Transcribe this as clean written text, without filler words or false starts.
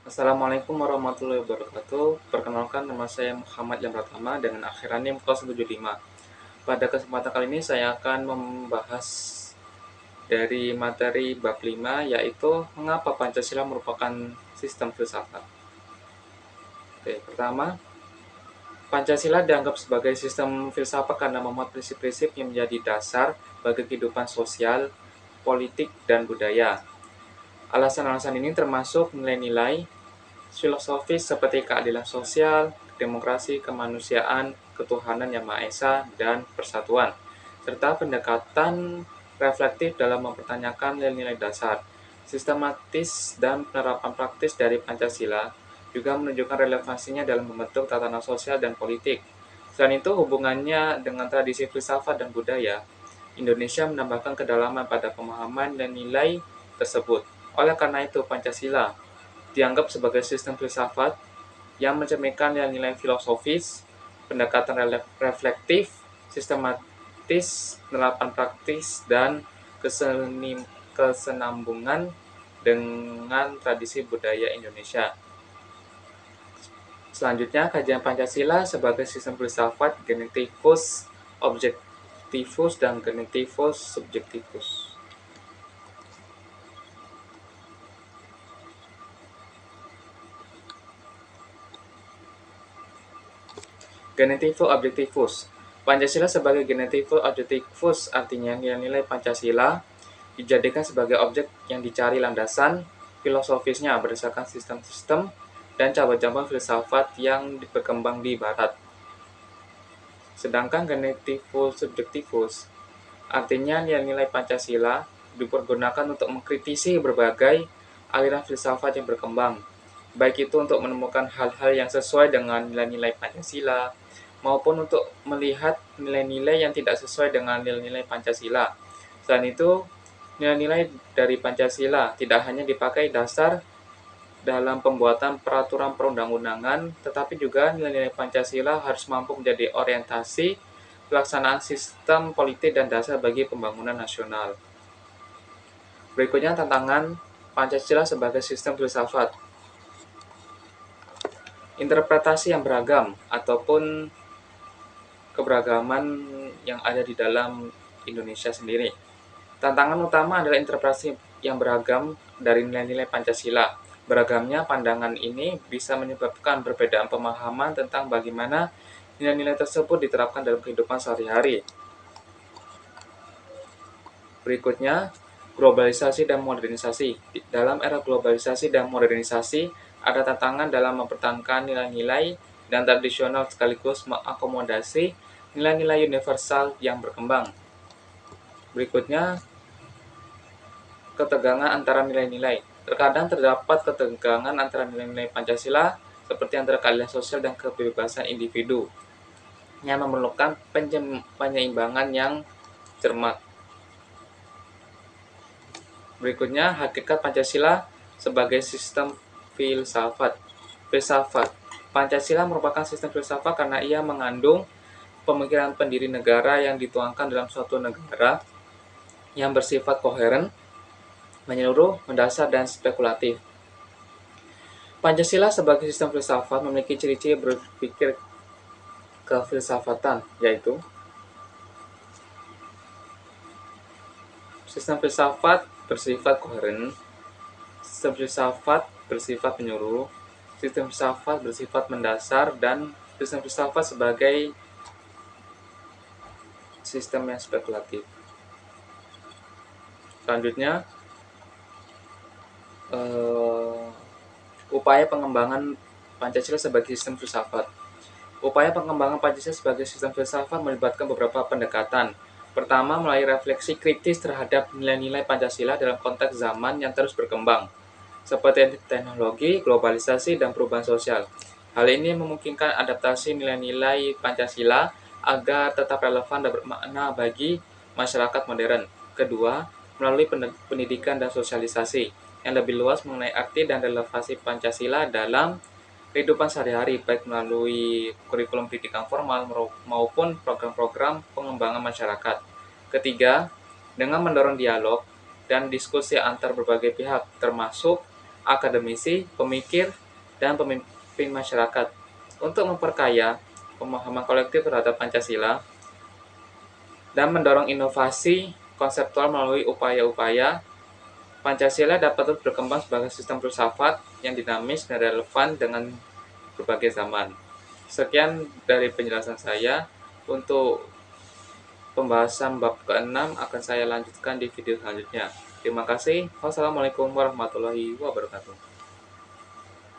Assalamualaikum warahmatullahi wabarakatuh. Perkenalkan, nama saya Muhammad Yang Pratama dengan akhiran NIM 075. Pada kesempatan kali ini saya akan membahas dari materi bab 5, yaitu mengapa Pancasila merupakan sistem filsafat. Oke, pertama, Pancasila dianggap sebagai sistem filsafat karena memuat prinsip-prinsip yang menjadi dasar bagi kehidupan sosial, politik, dan budaya. Alasan-alasan ini termasuk nilai-nilai filosofis seperti keadilan sosial, demokrasi, kemanusiaan, ketuhanan yang Maha Esa, dan persatuan, serta pendekatan reflektif dalam mempertanyakan nilai-nilai dasar. Sistematis dan penerapan praktis dari Pancasila juga menunjukkan relevansinya dalam membentuk tatanan sosial dan politik. Selain itu, hubungannya dengan tradisi filsafat dan budaya, Indonesia menambahkan kedalaman pada pemahaman dan nilai tersebut. Oleh karena itu, Pancasila dianggap sebagai sistem filsafat yang mencerminkan nilai-nilai filosofis, pendekatan reflektif, sistematis, penerapan praktis, dan kesenambungan dengan tradisi budaya Indonesia. Selanjutnya, kajian Pancasila sebagai sistem filsafat genetivus objektivus dan genetivus subjektivus. Genetivus objektivus. Pancasila sebagai genetivus objektivus artinya nilai-nilai Pancasila dijadikan sebagai objek yang dicari landasan filosofisnya berdasarkan sistem-sistem dan cabang-cabang filsafat yang berkembang di Barat. Sedangkan genetivus subjektivus artinya nilai-nilai Pancasila dipergunakan untuk mengkritisi berbagai aliran filsafat yang berkembang, baik itu untuk menemukan hal-hal yang sesuai dengan nilai-nilai Pancasila, maupun untuk melihat nilai-nilai yang tidak sesuai dengan nilai-nilai Pancasila. Selain itu, nilai-nilai dari Pancasila tidak hanya dipakai dasar dalam pembuatan peraturan perundang-undangan, tetapi juga nilai-nilai Pancasila harus mampu menjadi orientasi pelaksanaan sistem politik dan dasar bagi pembangunan nasional. Berikutnya, tantangan Pancasila sebagai sistem filsafat. Interpretasi yang beragam ataupun keberagaman yang ada di dalam Indonesia sendiri. Tantangan utama adalah interpretasi yang beragam dari nilai-nilai Pancasila. Beragamnya pandangan ini bisa menyebabkan perbedaan pemahaman tentang bagaimana nilai-nilai tersebut diterapkan dalam kehidupan sehari-hari. Berikutnya, globalisasi dan modernisasi. Dalam era globalisasi dan modernisasi, ada tantangan dalam mempertahankan nilai-nilai dan tradisional sekaligus mengakomodasi nilai-nilai universal yang berkembang. Berikutnya, ketegangan antara nilai-nilai. Terkadang terdapat ketegangan antara nilai-nilai Pancasila seperti antara keadilan sosial dan kebebasan individu yang memerlukan penyeimbangan yang cermat. Berikutnya, hakikat Pancasila sebagai sistem filsafat. Filsafat. Pancasila merupakan sistem filsafat karena ia mengandung pemikiran pendiri negara yang dituangkan dalam suatu negara yang bersifat koheren, menyeluruh, mendasar, dan spekulatif. Pancasila sebagai sistem filsafat memiliki ciri-ciri berpikir kefilsafatan, yaitu sistem filsafat bersifat koheren, sistem filsafat bersifat menyeluruh, sistem filsafat bersifat mendasar, dan sistem filsafat sebagai sistem yang spekulatif. Selanjutnya, upaya pengembangan Pancasila sebagai sistem filsafat. Upaya pengembangan Pancasila sebagai sistem filsafat melibatkan beberapa pendekatan. Pertama, melalui refleksi kritis terhadap nilai-nilai Pancasila dalam konteks zaman yang terus berkembang, seperti teknologi, globalisasi, dan perubahan sosial. Hal ini memungkinkan adaptasi nilai-nilai Pancasila agar tetap relevan dan bermakna bagi masyarakat modern. Kedua, melalui pendidikan dan sosialisasi yang lebih luas mengenai arti dan relevansi Pancasila dalam kehidupan sehari-hari, baik melalui kurikulum pendidikan formal maupun program-program pengembangan masyarakat. Ketiga, dengan mendorong dialog dan diskusi antar berbagai pihak, termasuk akademisi, pemikir, dan pemimpin masyarakat untuk memperkaya pemahaman kolektif terhadap Pancasila dan mendorong inovasi konseptual melalui upaya-upaya Pancasila dapat terus berkembang sebagai sistem filsafat yang dinamis dan relevan dengan berbagai zaman. Sekian dari penjelasan saya. Untuk pembahasan bab ke-6 akan saya lanjutkan di video selanjutnya. Terima kasih. Wassalamualaikum warahmatullahi wabarakatuh.